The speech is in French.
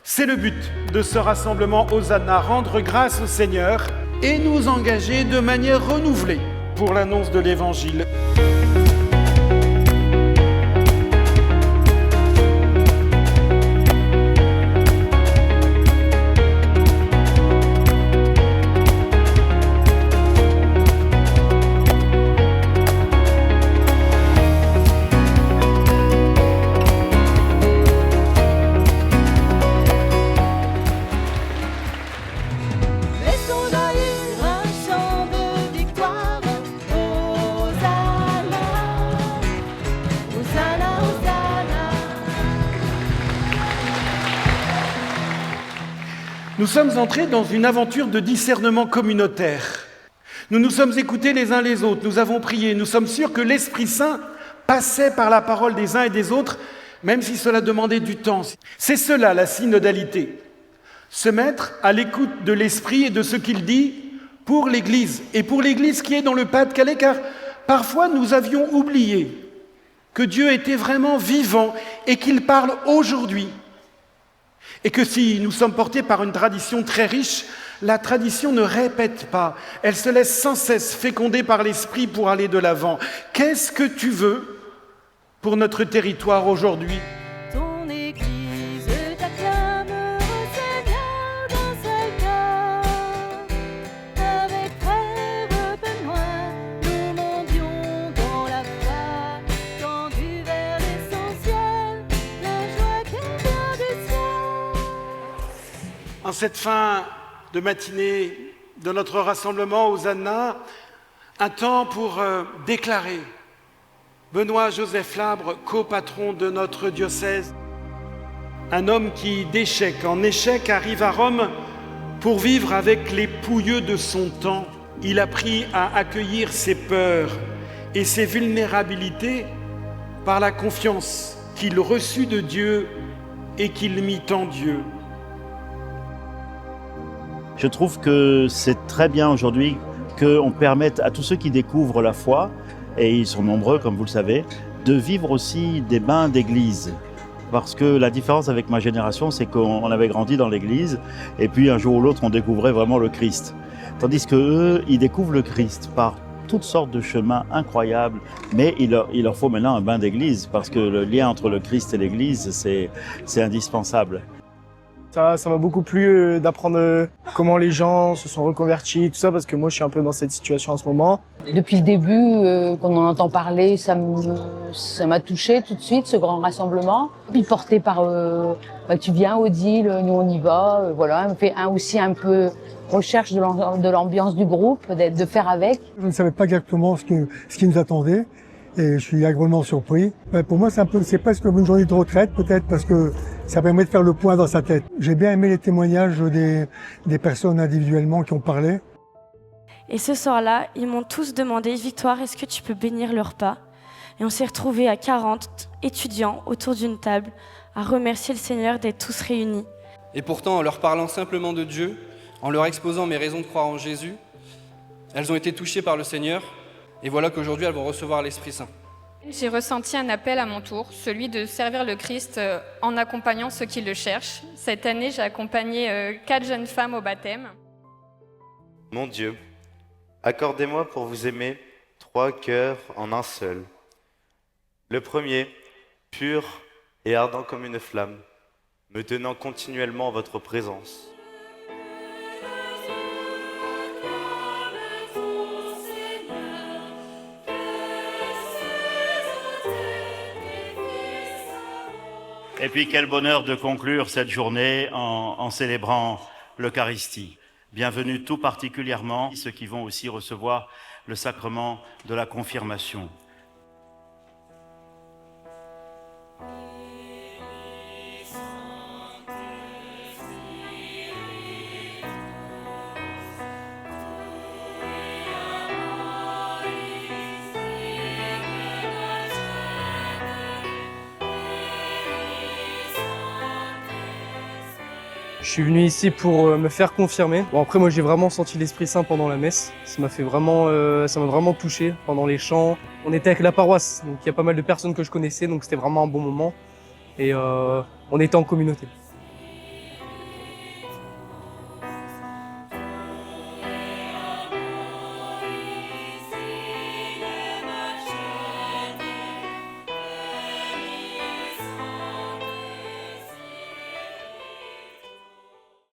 C'est le but de ce rassemblement Hosanna, rendre grâce au Seigneur et nous engager de manière renouvelée pour l'annonce de l'Évangile. Nous sommes entrés dans une aventure de discernement communautaire. Nous nous sommes écoutés les uns les autres, nous avons prié, nous sommes sûrs que l'Esprit Saint passait par la parole des uns et des autres, même si cela demandait du temps. C'est cela la synodalité, se mettre à l'écoute de l'Esprit et de ce qu'il dit pour l'Église, et pour l'Église qui est dans le Pas-de-Calais, car parfois nous avions oublié que Dieu était vraiment vivant et qu'il parle aujourd'hui. Et que si nous sommes portés par une tradition très riche, la tradition ne répète pas, elle se laisse sans cesse féconder par l'Esprit pour aller de l'avant. Qu'est-ce que tu veux pour notre territoire aujourd'hui ? Ton Église t'acclame au Seigneur d'un seul cœur. Avec frère Benoît, nous mondions dans la foi, tendus vers l'essentiel, la joie qui vient du ciel. En cette fin de matinée de notre rassemblement Hosanna, un temps pour déclarer Benoît-Joseph Labre, copatron de notre diocèse, un homme qui, d'échec en échec, arrive à Rome pour vivre avec les pouilleux de son temps. Il a appris à accueillir ses peurs et ses vulnérabilités par la confiance qu'il reçut de Dieu et qu'il mit en Dieu. Je trouve que c'est très bien aujourd'hui qu'on permette à tous ceux qui découvrent la foi, et ils sont nombreux comme vous le savez, de vivre aussi des bains d'église. Parce que la différence avec ma génération, c'est qu'on avait grandi dans l'église, et puis un jour ou l'autre, on découvrait vraiment le Christ. Tandis qu'eux, ils découvrent le Christ par toutes sortes de chemins incroyables, mais il leur faut maintenant un bain d'église, parce que le lien entre le Christ et l'église, c'est indispensable. Ça m'a beaucoup plu d'apprendre comment les gens se sont reconvertis, tout ça, parce que moi je suis un peu dans cette situation en ce moment. Depuis le début, quand on en entend parler, ça m'a touché tout de suite, ce grand rassemblement. Puis porté par, tu viens Odile, nous on y va, voilà. On fait aussi un peu recherche de l'ambiance du groupe, de faire avec. Je ne savais pas exactement ce qui nous attendait. Et je suis agréablement surpris. Pour moi, c'est presque comme une journée de retraite, peut-être, parce que ça permet de faire le point dans sa tête. J'ai bien aimé les témoignages des personnes individuellement qui ont parlé. Et ce soir-là, ils m'ont tous demandé « Victoire, est-ce que tu peux bénir le repas ?» Et on s'est retrouvés à 40 étudiants autour d'une table à remercier le Seigneur d'être tous réunis. Et pourtant, en leur parlant simplement de Dieu, en leur exposant mes raisons de croire en Jésus, elles ont été touchées par le Seigneur. Et voilà qu'aujourd'hui, elles vont recevoir l'Esprit Saint. J'ai ressenti un appel à mon tour, celui de servir le Christ en accompagnant ceux qui le cherchent. Cette année, j'ai accompagné 4 jeunes femmes au baptême. Mon Dieu, accordez-moi pour vous aimer 3 cœurs en un seul. Le premier, pur et ardent comme une flamme, me tenant continuellement en votre présence. Et puis quel bonheur de conclure cette journée en célébrant l'Eucharistie. Bienvenue tout particulièrement ceux qui vont aussi recevoir le sacrement de la confirmation. Je suis venu ici pour me faire confirmer. Bon, après, moi, j'ai vraiment senti l'Esprit Saint pendant la messe. Ça m'a vraiment touché pendant les chants. On était avec la paroisse, donc il y a pas mal de personnes que je connaissais, donc c'était vraiment un bon moment. Et on était en communauté.